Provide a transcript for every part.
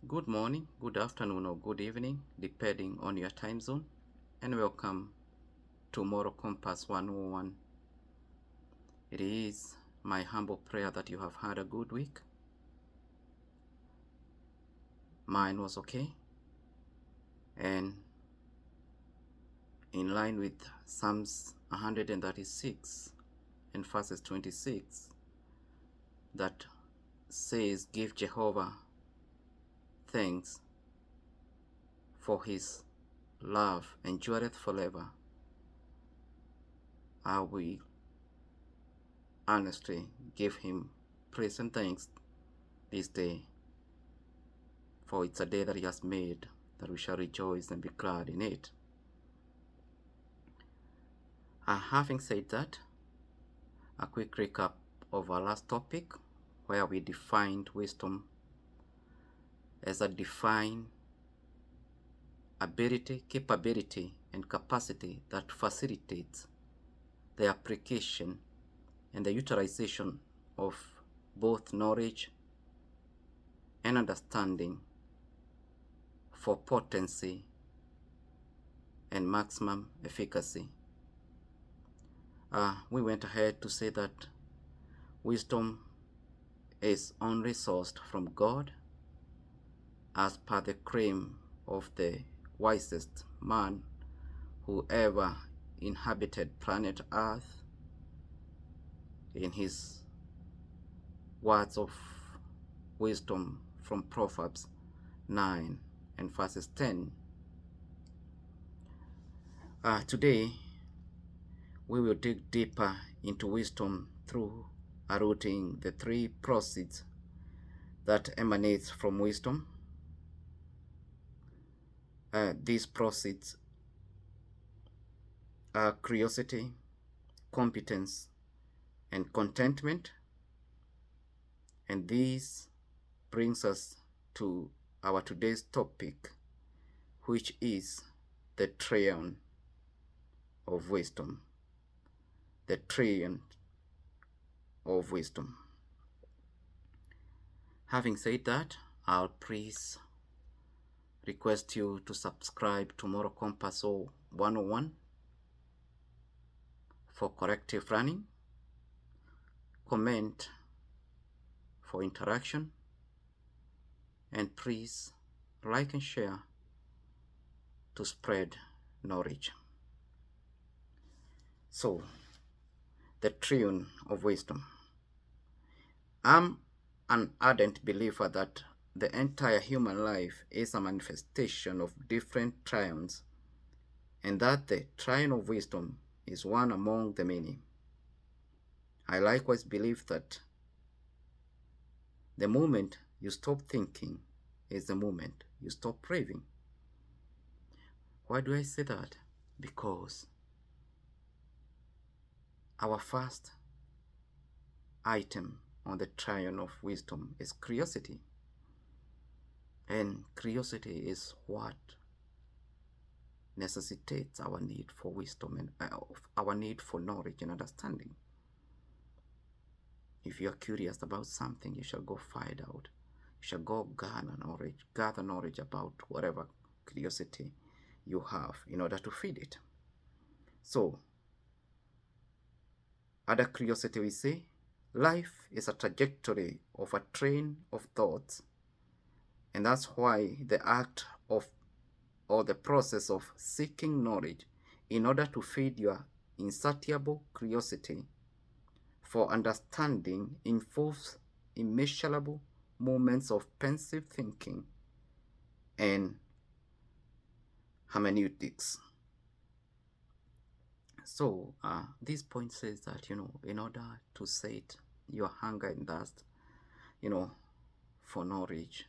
Good morning, good afternoon, or good evening, depending on your time zone, and welcome to Moral Compass 101. It is my humble prayer that you have had a good week. Mine was okay, and in line with Psalms 136 and verses 26, that says, "Give Jehovah thanks, for his love endureth forever." I will honestly give him praise and thanks this day, for it's a day that he has made, that we shall rejoice and be glad in it. Having said that, a quick recap of our last topic, where we defined wisdom as a defined ability, capability, and capacity that facilitates the application and the utilization of both knowledge and understanding for potency and maximum efficacy. We went ahead to say that wisdom is only sourced from God, as per the claim of the wisest man who ever inhabited planet Earth, in his words of wisdom from Proverbs 9 and verses 10. Today, we will dig deeper into wisdom through routing the three proceeds that emanates from wisdom. These proceeds are curiosity, competence, and contentment. And this brings us to our today's topic, which is the Triune of Wisdom. The Triune of Wisdom. Having said that, I'll please request you to subscribe to Moral Compass 101 for corrective running, comment for interaction, and please like and share to spread knowledge. So, the Triune of Wisdom. I'm an ardent believer that the entire human life is a manifestation of different triunes, and that the Triune of Wisdom is one among the many. I likewise believe that the moment you stop thinking is the moment you stop craving. Why do I say that? Because our first item on the Triune of Wisdom is curiosity. And curiosity is what necessitates our need for wisdom and our need for knowledge and understanding. If you are curious about something, you shall go find out. You shall go gather knowledge about whatever curiosity you have in order to feed it. So, other curiosity, we say, life is a trajectory of a train of thoughts, and that's why the act of or the process of seeking knowledge in order to feed your insatiable curiosity for understanding involves immeasurable moments of pensive thinking and hermeneutics. So this point says that, in order to sate your hunger and thirst, for knowledge,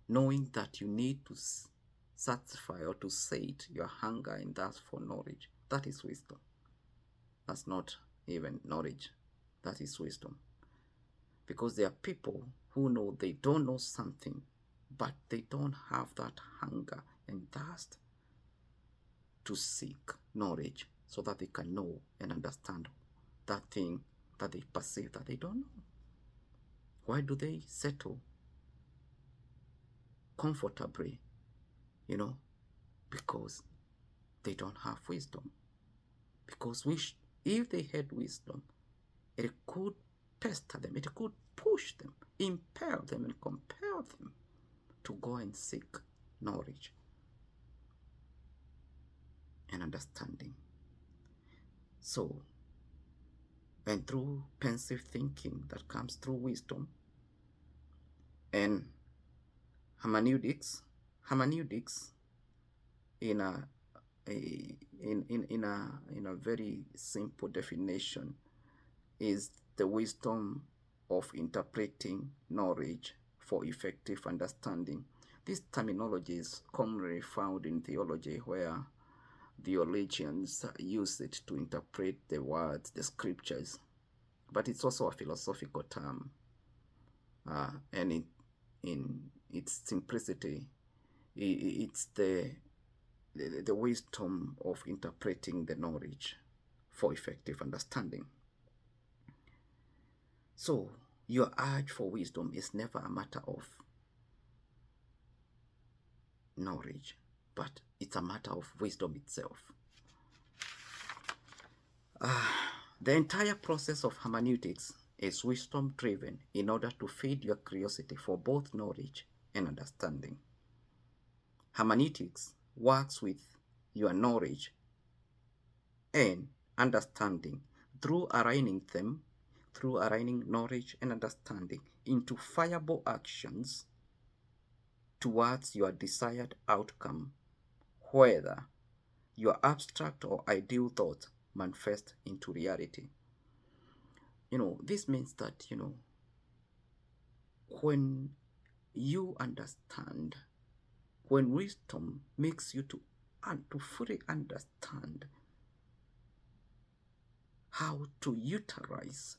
knowing that you need to satisfy or to sate your hunger and thirst for knowledge, that is wisdom. That's not even knowledge, that is wisdom. Because there are people who know they don't know something, but they don't have that hunger and thirst to seek knowledge so that they can know and understand that thing that they perceive that they don't know. Why do they settle comfortably, because they don't have wisdom. Because if they had wisdom, it could pester them, it could push them, impel them, and compel them to go and seek knowledge and understanding. So, and through pensive thinking that comes through wisdom and hermeneutics in a very simple definition is the wisdom of interpreting knowledge for effective understanding. This terminology is commonly found in theology, where theologians use it to interpret the words, the scriptures, but it's also a philosophical term, and in its simplicity, it's the wisdom of interpreting the knowledge for effective understanding. So, your urge for wisdom is never a matter of knowledge, but it's a matter of wisdom itself. The entire process of hermeneutics is wisdom driven in order to feed your curiosity for both knowledge and understanding. Hermeneutics works with your knowledge and understanding through aligning knowledge and understanding into viable actions towards your desired outcome, whether your abstract or ideal thought manifest into reality. This means that, when you understand, when wisdom makes you to fully understand how to utilize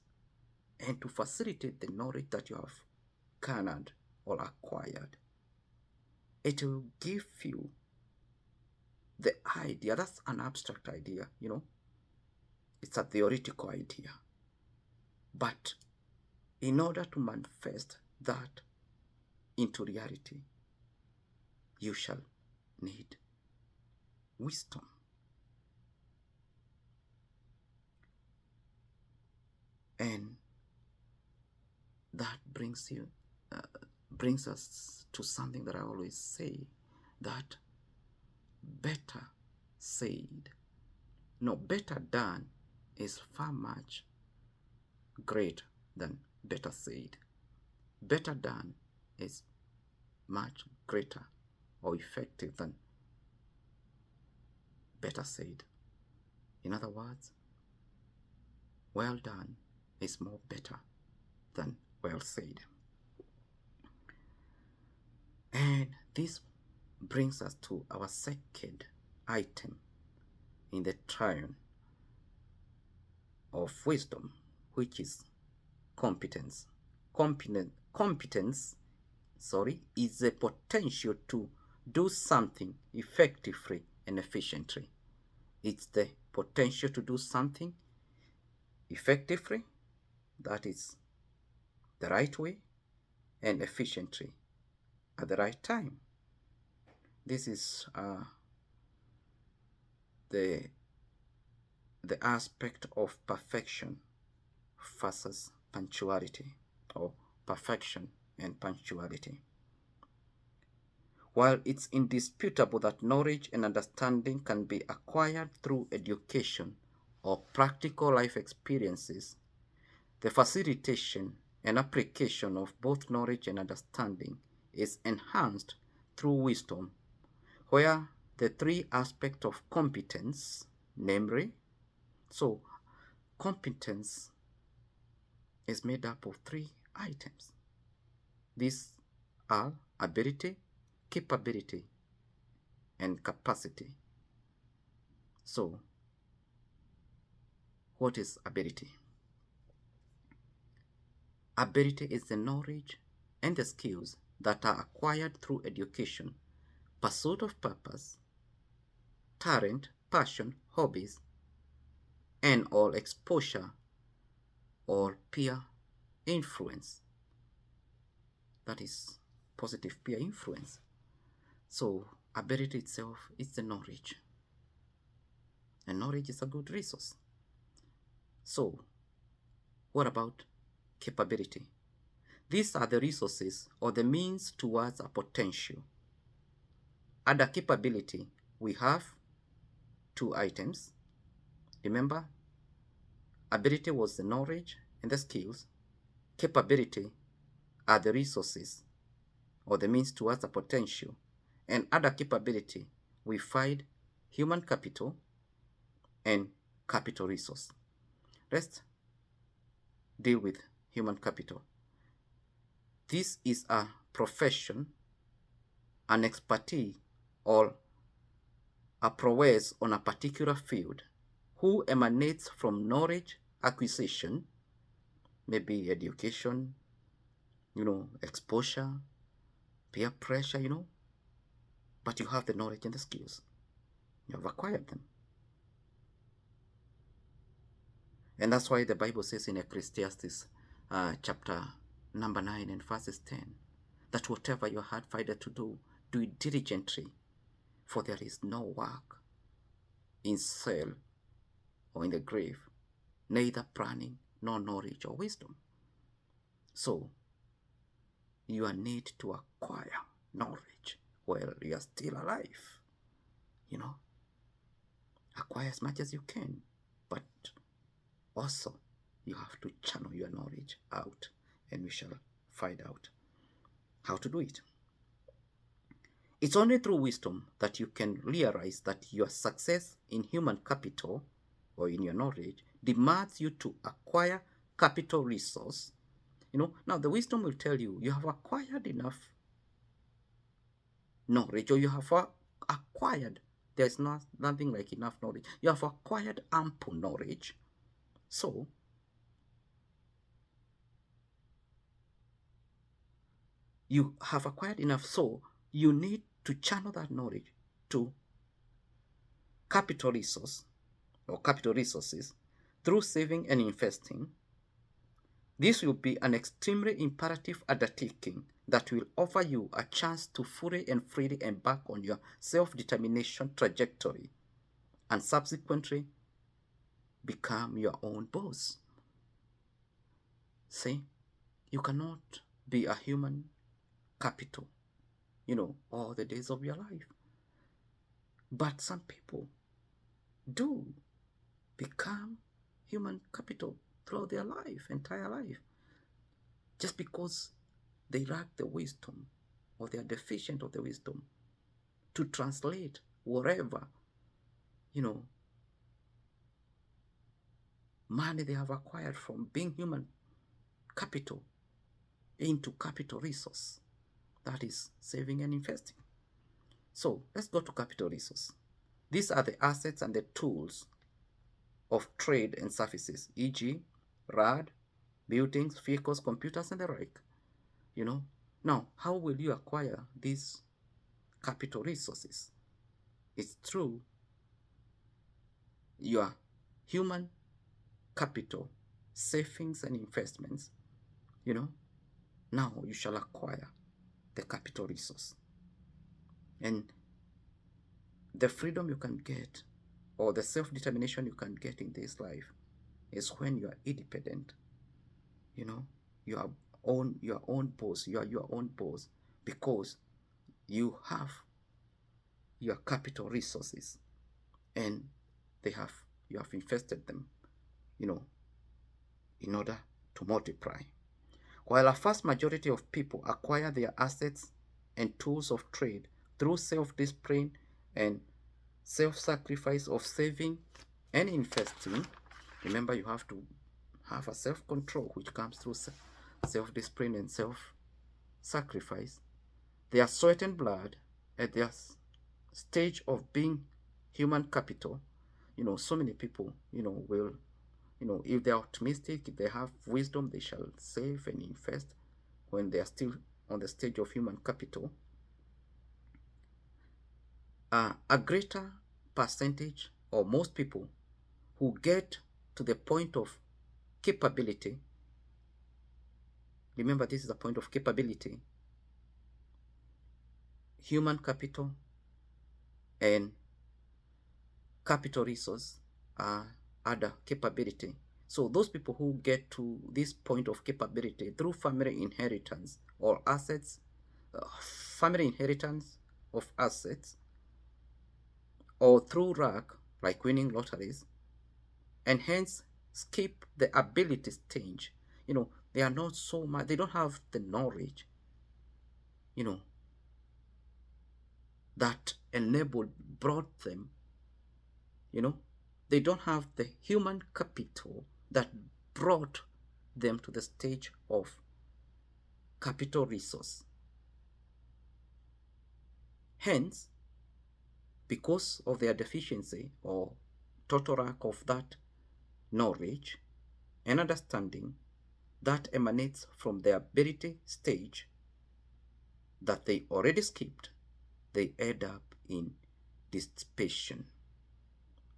and to facilitate the knowledge that you have garnered or acquired, it will give you the idea. That's an abstract idea, it's a theoretical idea. But in order to manifest that into reality, you shall need wisdom. And that brings us to something that I always say, that better done is far much greater than better said. Better done is much greater or effective than better said. In other words, well done is more better than well said. And this brings us to our second item in the triune of wisdom, which is competence. Competence is the potential to do something effectively and efficiently. It's the potential to do something effectively, that is the right way, and efficiently at the right time. This is the aspect of perfection versus punctuality, or perfection and punctuality. While it's indisputable that knowledge and understanding can be acquired through education or practical life experiences, the facilitation and application of both knowledge and understanding is enhanced through wisdom, where the three aspects of competence, namely, so competence is made up of three items. These are ability, capability, and capacity. So, what is ability? Ability is the knowledge and the skills that are acquired through education, pursuit of purpose, talent, passion, hobbies, and all exposure or peer influence. That is positive peer influence. So ability itself is the knowledge, and knowledge is a good resource. So what about capability? These are the resources or the means towards a potential. Under capability, we have two items. Remember, ability was the knowledge and the skills. Capability are the resources or the means towards a potential. And under capability, we find human capital and capital resource. Let's deal with human capital. This is a profession, an expertise, or a prowess on a particular field who emanates from knowledge acquisition, maybe education, exposure, peer pressure, but you have the knowledge and the skills. You have acquired them. And that's why the Bible says in Ecclesiastes chapter number 9 and verses 10, that whatever your heart findeth to do, do it diligently, for there is no work in cell or in the grave, neither planning nor knowledge or wisdom. So you need to acquire knowledge while you are still alive. Acquire as much as you can, but also you have to channel your knowledge out, and we shall find out how to do it. It's only through wisdom that you can realize that your success in human capital or in your knowledge demands you to acquire capital resource. Now the wisdom will tell you have acquired enough knowledge, or you have acquired, there's nothing like enough knowledge. You have acquired ample knowledge. So you have acquired enough, so you need to channel that knowledge to capital resource or capital resources through saving and investing. This will be an extremely imperative undertaking that will offer you a chance to fully and freely embark on your self-determination trajectory and subsequently become your own boss. See, you cannot be a human capital, all the days of your life. But some people do become human capital throughout their entire life, just because they lack the wisdom, or they are deficient of the wisdom to translate whatever, money they have acquired from being human capital into capital resource, that is saving and investing. So let's go to capital resource. These are the assets and the tools of trade and services, e.g. RAD, buildings, vehicles, computers, and the like. Now, how will you acquire these capital resources? It's through your human capital savings and investments. Now you shall acquire the capital resource. And the freedom you can get, or the self-determination you can get in this life, is when you are independent. You are your own boss. You are your own boss because you have your capital resources, and you have invested them, in order to multiply. While a vast majority of people acquire their assets and tools of trade through self-discipline and self-sacrifice of saving and investing, remember you have to have a self-control which comes through self-discipline and self-sacrifice. Their sweat and blood at their stage of being human capital. So many people, will, if they're optimistic, if they have wisdom, they shall save and invest when they are still on the stage of human capital. A greater percentage, or most people who get to the point of capability, remember this is a point of capability, human capital and capital resource are other capability. So those people who get to this point of capability through family inheritance or assets, family inheritance of assets, or through luck, like winning lotteries, and hence skip the ability stage. They are not so much, they don't have the knowledge, you know, that enabled, brought them, they don't have the human capital that brought them to the stage of capital resource. Hence, because of their deficiency or total lack of that knowledge and understanding that emanates from the ability stage that they already skipped, they end up in dissipation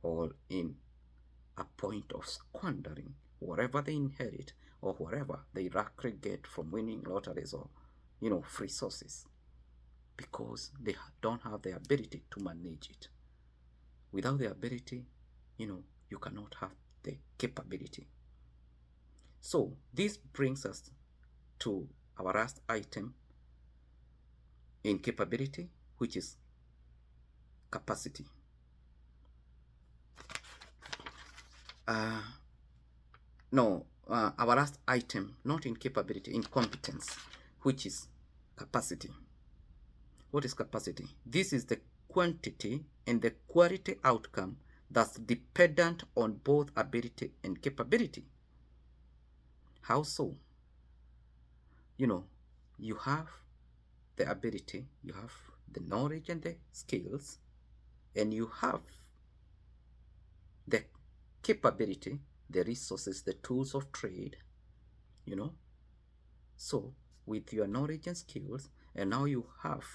or in a point of squandering whatever they inherit or whatever they get from winning lotteries or free sources, because they don't have the ability to manage it. Without the ability, you cannot have the capability. So this brings us to our last item in capability, which is capacity. Our last item, not in capability, in competence, which is capacity. What is capacity? This is the quantity and the quality outcome that's dependent on both ability and capability. How so? You have the ability, you have the knowledge and the skills, and you have the capability, the resources, the tools of trade, So with your knowledge and skills, and now you have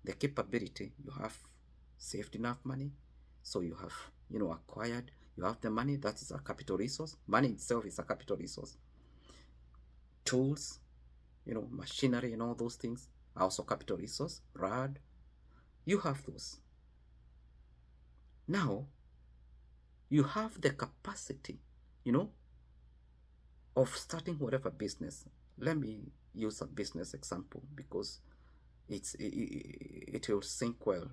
the capability, you have saved enough money, so you have, acquired, you have the money, that is a capital resource. Money itself is a capital resource. Tools, machinery and all those things are also capital resource. Rad, you have those. Now, you have the capacity, of starting whatever business. Let me use a business example because it will sink well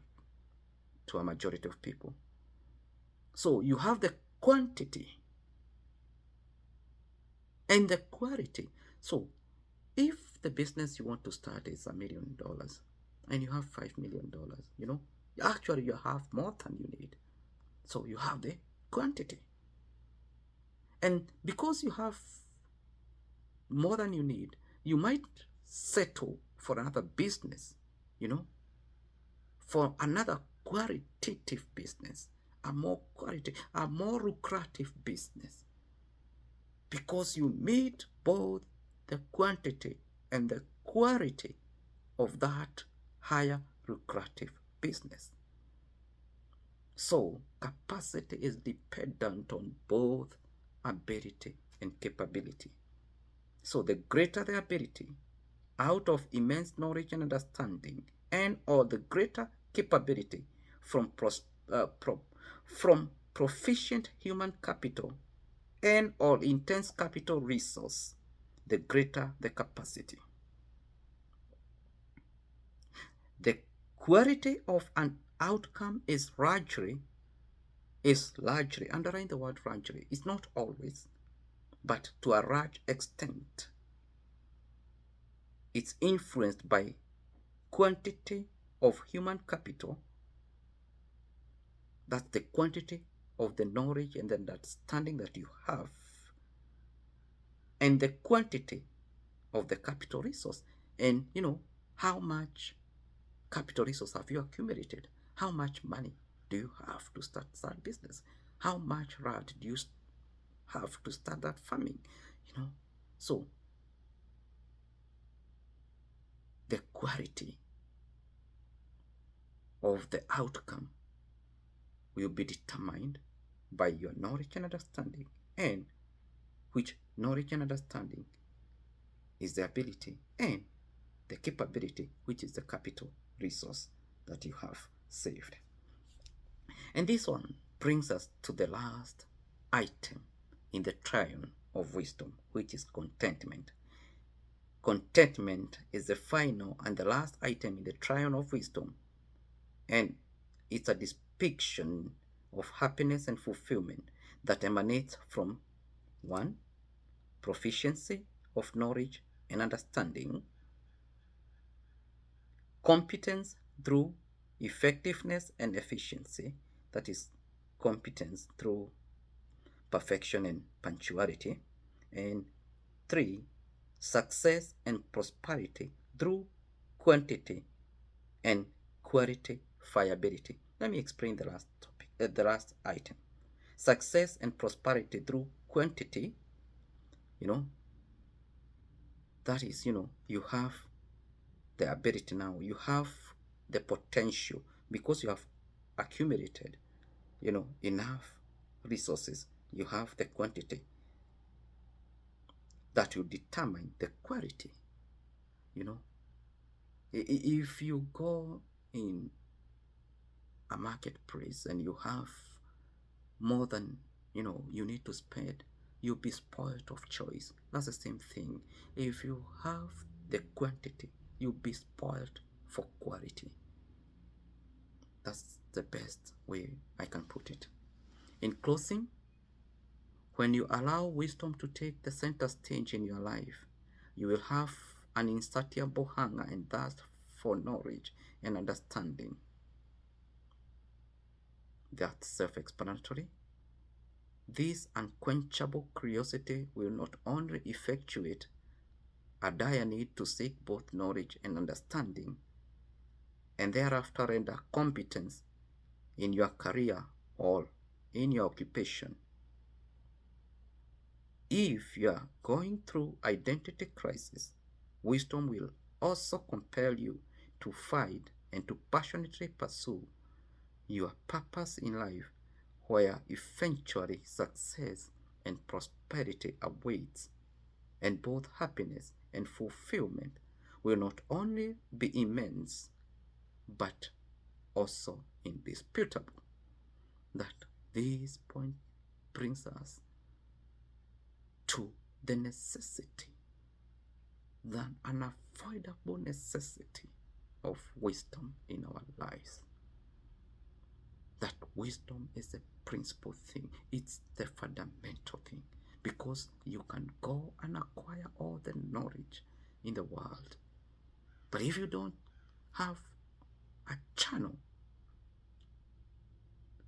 to a majority of people. So you have the quantity and the quality. So if the business you want to start is $1 million and you have $5 million, actually you have more than you need. So you have the quantity. And because you have more than you need, you might settle for another business, for another qualitative business, a more lucrative business, because you meet both the quantity and the quality of that higher lucrative business. So capacity is dependent on both ability and capability. So the greater the ability, out of immense knowledge and understanding, and or the greater capability from proficient human capital and or intense capital resource, the greater the capacity. The quality of an outcome is largely, underline the word largely, it's not always, but to a large extent, it's influenced by quantity of human capital, that's the quantity of the knowledge and the understanding that you have, and the quantity of the capital resource. And how much capital resource have you accumulated? How much money do you have to start that business? How much rad do you have to start that farming? So the quality of the outcome will be determined by your knowledge and understanding, and which knowledge and understanding is the ability, and the capability, which is the capital resource that you have saved. And this one brings us to the last item in the triune of wisdom, which is contentment. Contentment is the final and the last item in the triune of wisdom, and it's a depiction of happiness and fulfillment that emanates from one, proficiency of knowledge and understanding, competence through effectiveness and efficiency, that is, competence through perfection and punctuality, and three, success and prosperity through quantity and quality fiability. Let me explain the last topic, the last item. Success and prosperity through quantity, you know, that is, you have the ability now, you have the potential because you have accumulated, enough resources, you have the quantity that will determine the quality. If you go in a marketplace and you have more than you need to spend, you'll be spoiled of choice. That's the same thing. If you have the quantity, you'll be spoiled for quality. That's the best way I can put it. In closing, when you allow wisdom to take the center stage in your life, you will have an insatiable hunger and thirst for knowledge and understanding. That's self-explanatory. This unquenchable curiosity will not only effectuate a dire need to seek both knowledge and understanding, and thereafter render competence in your career or in your occupation. If you are going through identity crisis, wisdom will also compel you to fight and to passionately pursue your purpose in life, where eventually success and prosperity awaits, and both happiness and fulfillment will not only be immense but also indisputable. That this point brings us to the necessity, the unavoidable necessity of wisdom in our lives. That wisdom is the principal thing, it's the fundamental thing, because you can go and acquire all the knowledge in the world, but if you don't have a channel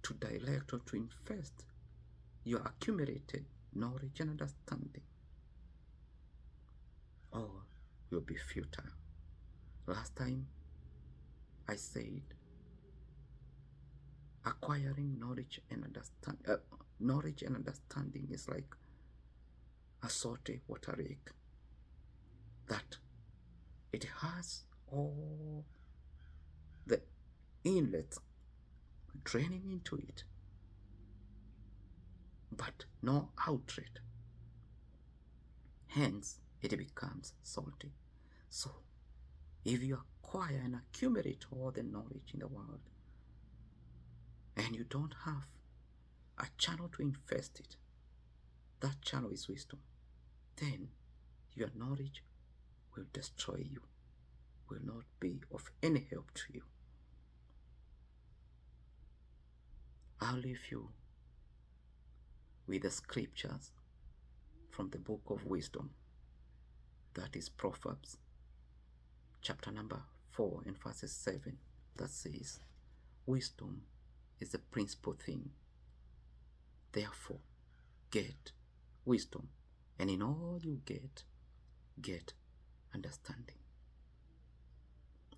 to direct or to invest your accumulated knowledge and understanding, all will be futile. Last time I said acquiring knowledge and understanding is like a salty water lake, that it has all the inlets draining into it, but no outlet. Hence, it becomes salty. So, if you acquire and accumulate all the knowledge in the world, and you don't have a channel to invest it, that channel is wisdom, then your knowledge will destroy you, will not be of any help to you. I'll leave you with the scriptures from the book of wisdom, that is Proverbs chapter number 4 and verses 7, that says, wisdom is the principal thing. Therefore, get wisdom, and in all you get understanding.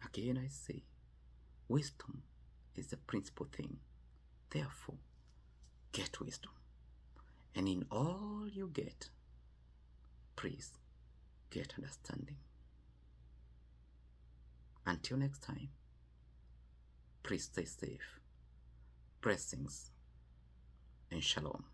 Again I say, wisdom is the principal thing. Therefore, get wisdom, and in all you get, please get understanding. Until next time, please stay safe. Blessings and shalom.